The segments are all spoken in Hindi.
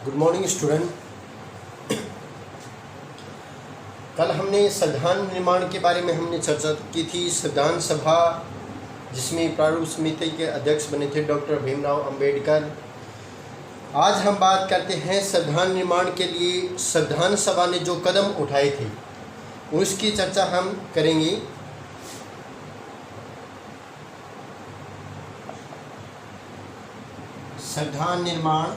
Good morning student. कल हमने संविधान निर्माण के बारे में हमने चर्चा की थी। संविधान सभा जिसमें प्रारूप समिति के अध्यक्ष बने थे डॉक्टर भीमराव अंबेडकर। आज हम बात करते हैं संविधान निर्माण के लिए संविधान सभा ने जो कदम उठाए थे उसकी चर्चा हम करेंगे। संविधान निर्माण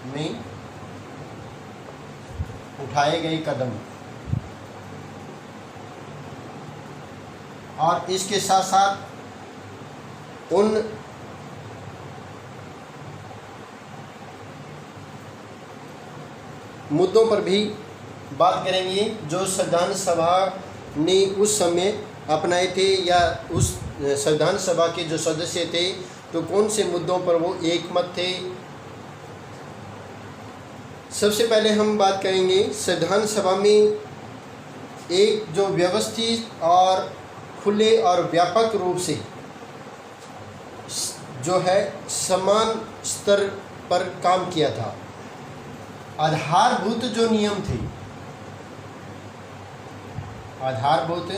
में उठाए गए कदम और इसके साथ साथ उन मुद्दों पर भी बात करेंगे जो संविधान सभा ने उस समय अपनाए थे या उस संविधान सभा के जो सदस्य थे तो कौन से मुद्दों पर वो एकमत थे। सबसे पहले हम बात करेंगे संविधान सभा में एक जो व्यवस्थित और खुले और व्यापक रूप से जो है समान स्तर पर काम किया था। आधारभूत जो नियम थे, आधारभूत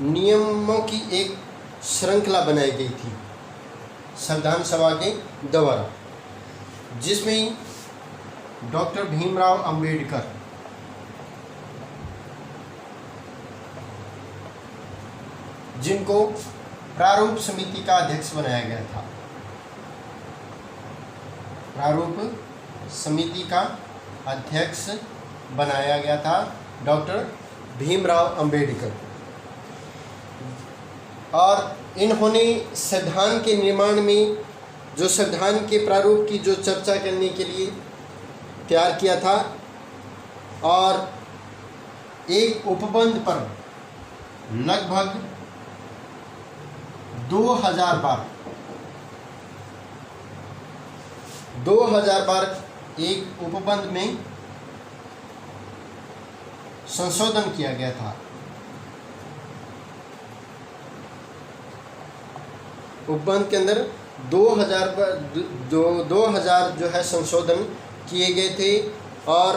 नियमों की एक श्रृंखला बनाई गई थी संविधान सभा के द्वारा, जिसमें डॉक्टर भीमराव अंबेडकर जिनको प्रारूप समिति का अध्यक्ष बनाया गया था। प्रारूप समिति का अध्यक्ष बनाया गया था डॉक्टर भीमराव अंबेडकर, और इन्होंने संविधान के निर्माण में जो संविधान के प्रारूप की जो चर्चा करने के लिए तैयार किया था और एक उपबंध पर लगभग 2000 बार एक उपबंध में संशोधन किया गया था। उपबंध के अंदर 2000 जो है संशोधन किए गए थे और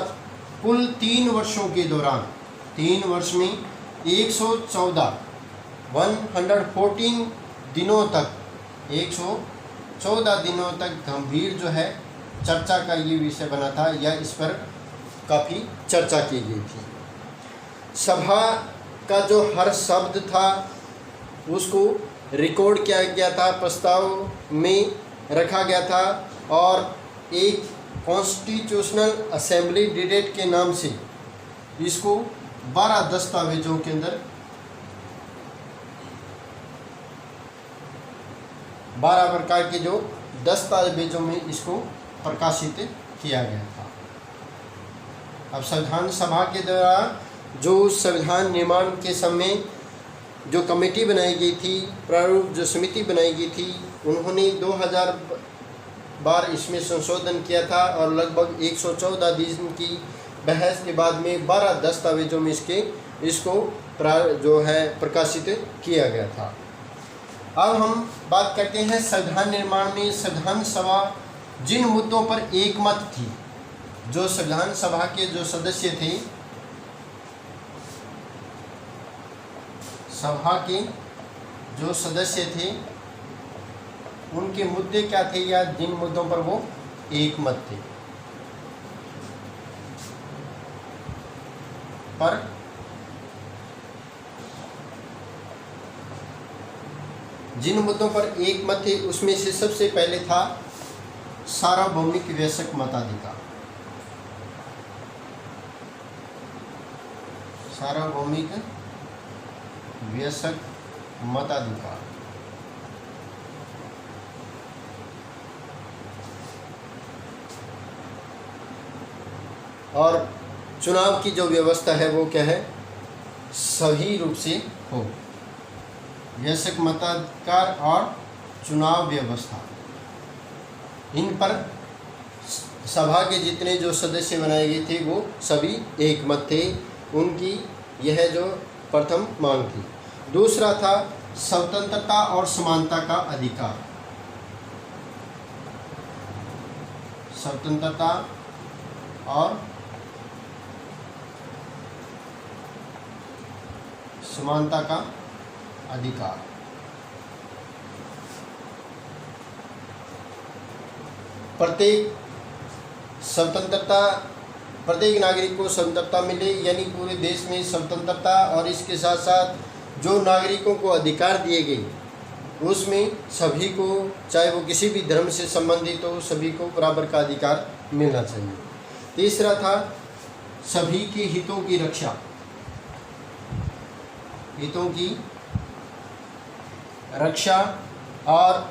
कुल 3 वर्षों के दौरान 3 वर्ष में 114 दिनों तक 114 दिनों तक गंभीर जो है चर्चा का ये विषय बना था या इस पर काफ़ी चर्चा की गई थी। सभा का जो हर शब्द था उसको रिकॉर्ड किया गया था, प्रस्ताव में रखा गया था और एक कॉन्स्टिट्यूशनल असेंबली डिबेट के नाम से इसको 12 दस्तावेजों के अंदर 12 प्रकार के जो दस्तावेजों में इसको प्रकाशित किया गया था। अब संविधान सभा के द्वारा जो संविधान निर्माण के समय जो कमेटी बनाई गई थी, प्रारूप जो समिति बनाई गई थी, उन्होंने 2000 बार इसमें संशोधन किया था और लगभग 114 दिन की बहस के बाद में 12 दस्तावेजों में इसको जो है प्रकाशित किया गया था। अब हम बात करते हैं संविधान निर्माण में संविधान सभा जिन मुद्दों पर एकमत थी, जो संविधान सभा के जो सदस्य थे, सभा के जो सदस्य थे उनके मुद्दे क्या थे या जिन मुद्दों पर वो एकमत थे, पर जिन मुद्दों पर एकमत थे उसमें से सबसे पहले था सार्वभौमिक वयस्क मताधिकार। सार्वभौमिक वयस्क मताधिकार और चुनाव की जो व्यवस्था है वो क्या है, सही रूप से हो। वयस्क मताधिकार और चुनाव व्यवस्था, इन पर सभा के जितने जो सदस्य बनाए गए थे वो सभी एकमत थे। उनकी यह जो प्रथम मांग थी। दूसरा था स्वतंत्रता और समानता का अधिकार। स्वतंत्रता और समानता का अधिकार। प्रत्येक नागरिक को स्वतंत्रता मिले, यानी पूरे देश में स्वतंत्रता, और इसके साथ साथ जो नागरिकों को अधिकार दिए गए उसमें सभी को, चाहे वो किसी भी धर्म से संबंधित हो, सभी को बराबर का अधिकार मिलना चाहिए। तीसरा था सभी के हितों की रक्षा, हितों की रक्षा, और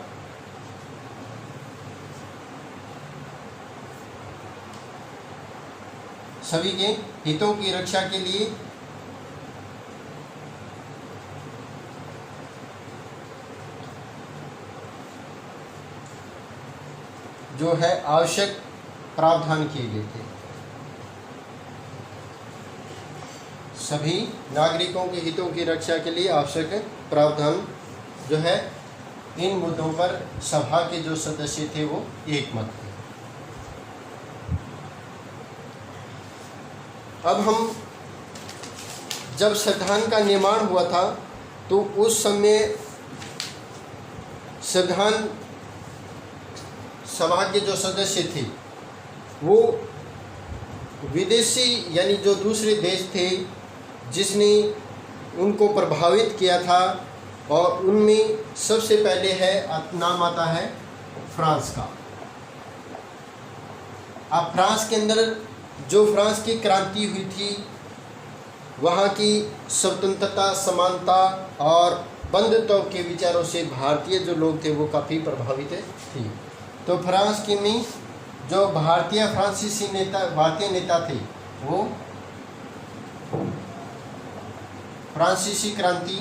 सभी के हितों की रक्षा के लिए जो है आवश्यक प्रावधान किए गए थे। सभी नागरिकों के हितों की रक्षा के लिए आवश्यक प्रावधान जो है, इन मुद्दों पर सभा के जो सदस्य थे वो एकमत थे। अब हम जब संविधान का निर्माण हुआ था तो उस समय संविधान सभा के जो सदस्य थे वो विदेशी, यानी जो दूसरे देश थे जिसने उनको प्रभावित किया था, और उनमें सबसे पहले नाम आता है फ्रांस का। अब फ्रांस के अंदर जो फ्रांस की क्रांति हुई थी, वहाँ की स्वतंत्रता, समानता और बंधुत्व के विचारों से भारतीय जो लोग थे वो काफ़ी प्रभावित थे। तो फ्रांस की में जो भारतीय नेता थे वो फ्रांसीसी क्रांति,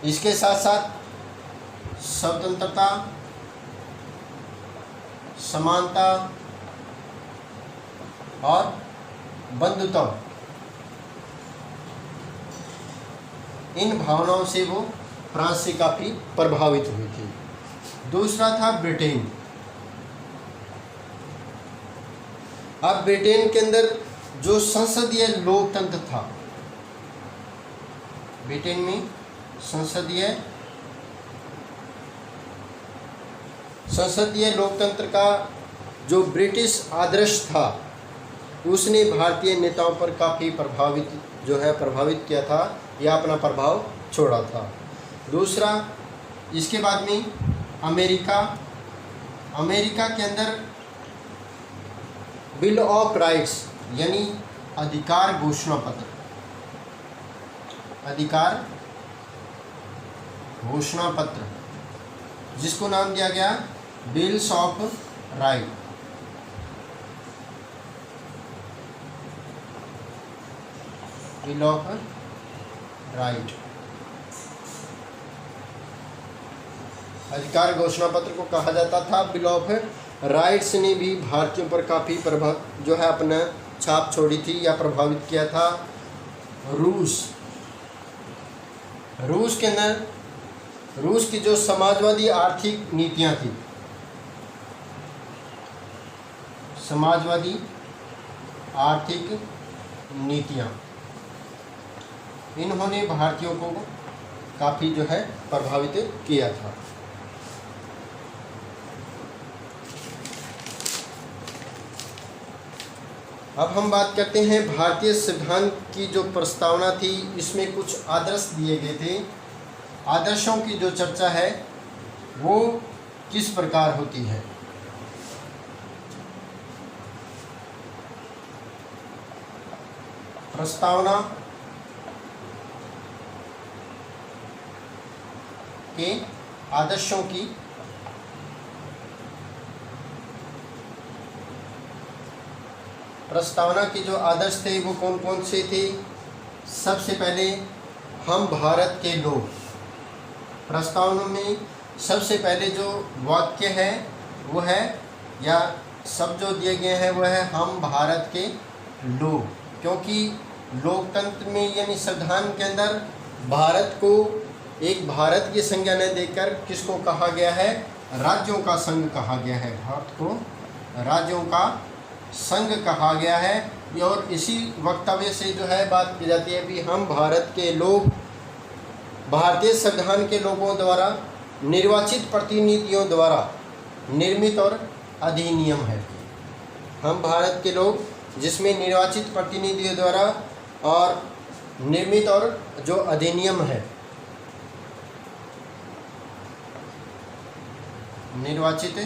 इसके साथ साथ स्वतंत्रता, समानता और बंधुत्व, इन भावनाओं से वो फ्रांस से काफ़ी प्रभावित हुई थी। दूसरा था ब्रिटेन। अब ब्रिटेन के अंदर जो संसदीय लोकतंत्र था, ब्रिटेन में संसदीय लोकतंत्र का जो ब्रिटिश आदर्श था उसने भारतीय नेताओं पर काफ़ी प्रभावित किया था, या अपना प्रभाव छोड़ा था। दूसरा, इसके बाद में अमेरिका के अंदर बिल ऑफ राइट्स, यानी अधिकार घोषणा पत्र, जिसको नाम दिया गया bills of right. Bill of right, अधिकार घोषणा पत्र को कहा जाता था बिल ऑफ राइट्स, ने भी भारतीयों पर काफ़ी अपना छाप छोड़ी थी या प्रभावित किया था। रूस के अंदर रूस की जो समाजवादी आर्थिक नीतियां थी, समाजवादी आर्थिक नीतियां, इन्होंने भारतीयों को काफ़ी प्रभावित किया था। अब हम बात करते हैं भारतीय संविधान की जो प्रस्तावना थी, इसमें कुछ आदर्श दिए गए थे। आदर्शों की जो चर्चा है वो किस प्रकार होती है। प्रस्तावना के आदर्शों की प्रस्तावना के जो आदर्श थे वो कौन कौन से थे। सबसे पहले हम भारत के लोग। प्रस्तावना में सबसे पहले जो वाक्य है वो है, या शब्द जो दिए गए हैं वो है हम भारत के लोग, क्योंकि लोकतंत्र में यानी संविधान के अंदर भारत को एक भारत की संज्ञा न देकर किसको कहा गया है, राज्यों का संघ कहा गया है, भारत को राज्यों का संघ कहा गया है। और इसी वक्तव्य से जो है बात की जाती है कि हम भारत के लोग, भारतीय संविधान के लोगों द्वारा निर्वाचित प्रतिनिधियों द्वारा निर्मित और अधिनियम है। हम भारत के लोग जिसमें निर्वाचित प्रतिनिधियों द्वारा और निर्मित और जो अधिनियम है, निर्वाचित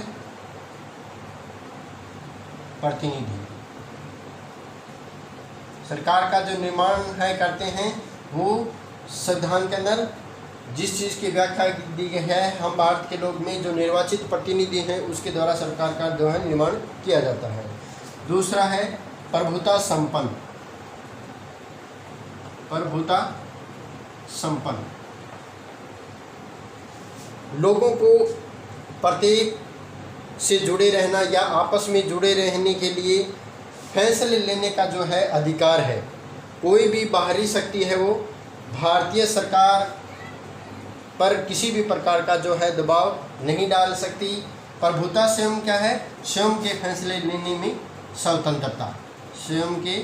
प्रतिनिधि सरकार का जो निर्माण है करते हैं, वो संविधान के अंदर जिस चीज़ की व्याख्या दी गई है, हम भारत के लोग में जो निर्वाचित प्रतिनिधि हैं उसके द्वारा सरकार का जो है निर्माण किया जाता है। दूसरा है प्रभुता संपन्न, प्रभुता संपन्न, लोगों को प्रत्येक से जुड़े रहना या आपस में जुड़े रहने के लिए फैसले लेने का जो है अधिकार है। कोई भी बाहरी शक्ति है वो भारतीय सरकार पर किसी भी प्रकार का जो है दबाव नहीं डाल सकती। प्रभुता स्वयं क्या है, स्वयं के फैसले लेने में स्वतंत्रता, स्वयं के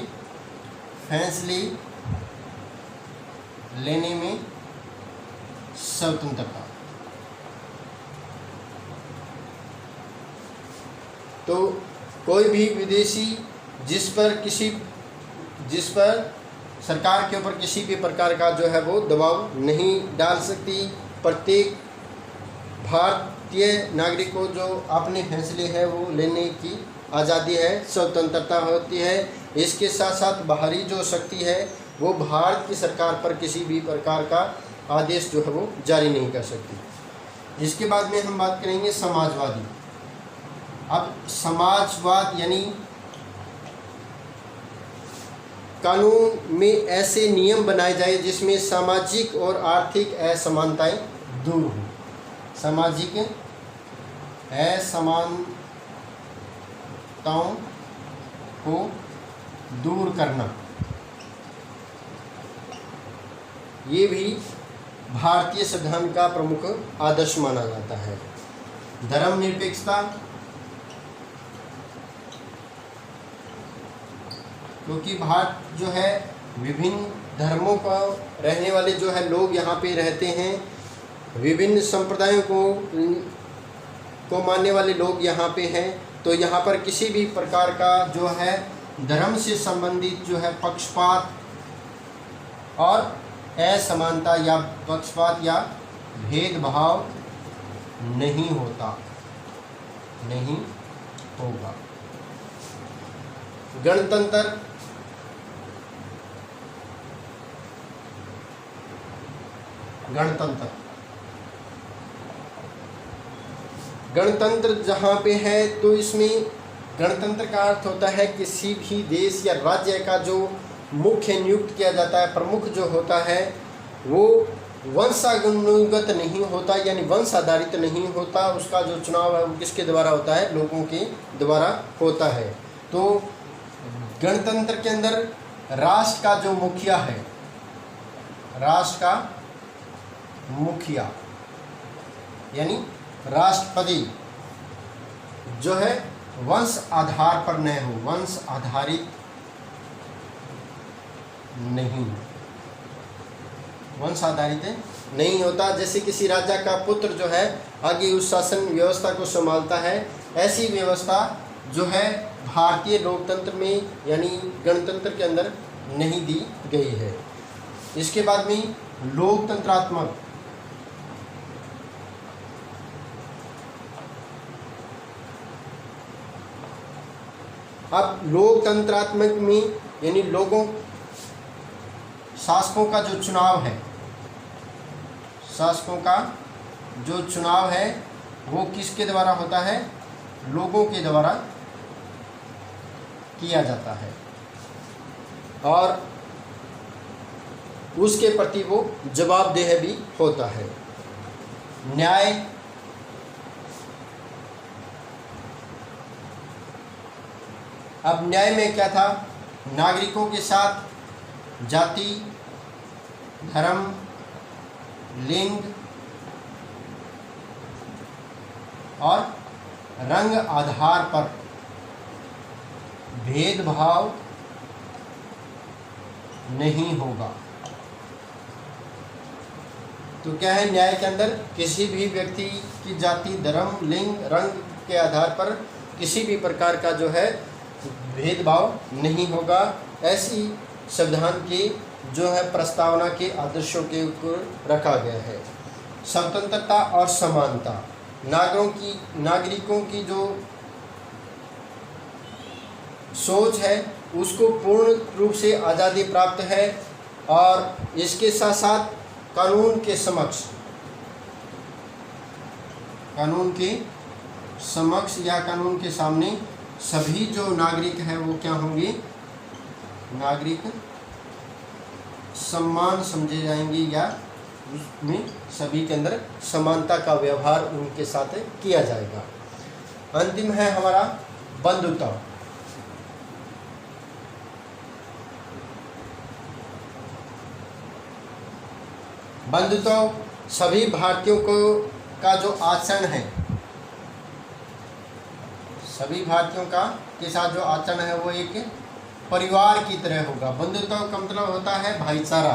फैसले लेने में स्वतंत्रता। तो कोई भी विदेशी जिस पर सरकार के ऊपर किसी भी प्रकार का जो है वो दबाव नहीं डाल सकती। प्रत्येक भारतीय नागरिक को जो अपने फैसले हैं वो लेने की आज़ादी है, स्वतंत्रता होती है। इसके साथ साथ बाहरी जो शक्ति है वो भारत की सरकार पर किसी भी प्रकार का आदेश जो है वो जारी नहीं कर सकती। इसके बाद में हम बात करेंगे समाजवादी। अब समाजवाद यानी कानून में ऐसे नियम बनाए जाए जिसमें सामाजिक और आर्थिक असमानताएं दूर हों। सामाजिक असमानताओं को दूर करना, ये भी भारतीय संविधान का प्रमुख आदर्श माना जाता है। धर्मनिरपेक्षता, क्योंकि भारत जो है विभिन्न धर्मों का रहने वाले जो है लोग यहाँ पे रहते हैं, विभिन्न संप्रदायों को मानने वाले लोग यहाँ पे हैं। तो यहाँ पर किसी भी प्रकार का जो है धर्म से संबंधित जो है पक्षपात और असमानता या पक्षपात या भेदभाव नहीं होगा। गणतंत्र जहाँ पे है तो इसमें गणतंत्र का अर्थ होता है किसी भी देश या राज्य का जो मुख्य नियुक्त किया जाता है, प्रमुख जो होता है वो वंशानुगत नहीं होता, यानी वंश आधारित नहीं होता। उसका जो चुनाव है वो किसके द्वारा होता है, लोगों के द्वारा होता है। तो गणतंत्र के अंदर राष्ट्र का जो मुखिया है, राष्ट्र का मुखिया यानी राष्ट्रपति जो है वंश आधार पर न हो, वंश आधारित नहीं, वंश आधारित नहीं होता। जैसे किसी राजा का पुत्र जो है आगे उस शासन व्यवस्था को संभालता है, ऐसी व्यवस्था जो है भारतीय लोकतंत्र में यानी गणतंत्र के अंदर नहीं दी गई है। इसके बाद में लोकतंत्रात्मक, अब लोकतंत्रात्मक में यानी लोगों शासकों का जो चुनाव है, शासकों का जो चुनाव है वो किसके द्वारा होता है, लोगों के द्वारा किया जाता है और उसके प्रति वो जवाबदेह भी होता है। न्याय, अब न्याय में क्या था, नागरिकों के साथ जाति, धर्म, लिंग और रंग आधार पर भेदभाव नहीं होगा। तो क्या है, न्याय के अंदर किसी भी व्यक्ति की जाति, धर्म, लिंग, रंग के आधार पर किसी भी प्रकार का जो है भेदभाव नहीं होगा। ऐसी संविधान की जो है प्रस्तावना के आदर्शों के ऊपर रखा गया है। स्वतंत्रता और समानता, नागरिकों की जो सोच है उसको पूर्ण रूप से आज़ादी प्राप्त है और इसके साथ साथ कानून के समक्ष या कानून के सामने सभी जो नागरिक हैं वो क्या होंगे, नागरिक सम्मान समझे जाएंगे या उसमें सभी के अंदर समानता का व्यवहार उनके साथ किया जाएगा। अंतिम है हमारा बंधुत्व। बंधुत्व सभी भारतीयों का जो आचरण है, सभी भारतीयों के साथ जो आचरण है वो एक परिवार की तरह होगा। बंधुत्व का मतलब होता है भाईचारा।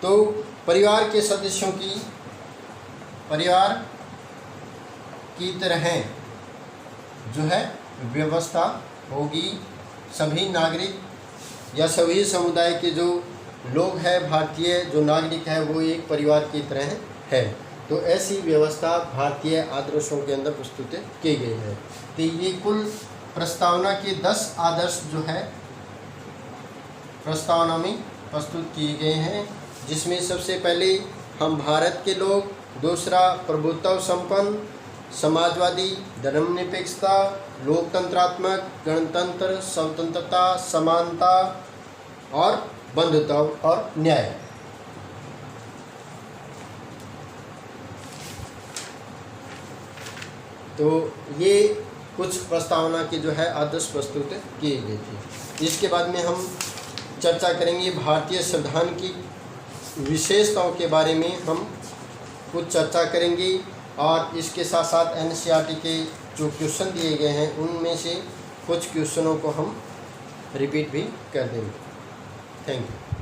तो परिवार के सदस्यों की परिवार की तरह जो है व्यवस्था होगी। सभी नागरिक या सभी समुदाय के जो लोग हैं, भारतीय जो नागरिक है वो एक परिवार की तरह है। तो ऐसी व्यवस्था भारतीय आदर्शों के अंदर प्रस्तुत की गई है। तो ये कुल प्रस्तावना के 10 आदर्श जो है प्रस्तावना में प्रस्तुत किए गए हैं, जिसमें सबसे पहले हम भारत के लोग, दूसरा प्रभुत्व संपन्न, समाजवादी, धर्मनिरपेक्षता, लोकतंत्रात्मक, गणतंत्र, स्वतंत्रता, समानता और बंधुत्व और न्याय। तो ये कुछ प्रस्तावना की जो है आदर्श प्रस्तुत किए गए थे। इसके बाद में हम चर्चा करेंगे भारतीय संविधान की विशेषताओं के बारे में, हम कुछ चर्चा करेंगे और इसके साथ साथ एनसीईआरटी के जो क्वेश्चन दिए गए हैं उनमें से कुछ क्वेश्चनों को हम रिपीट भी कर देंगे। Thank you.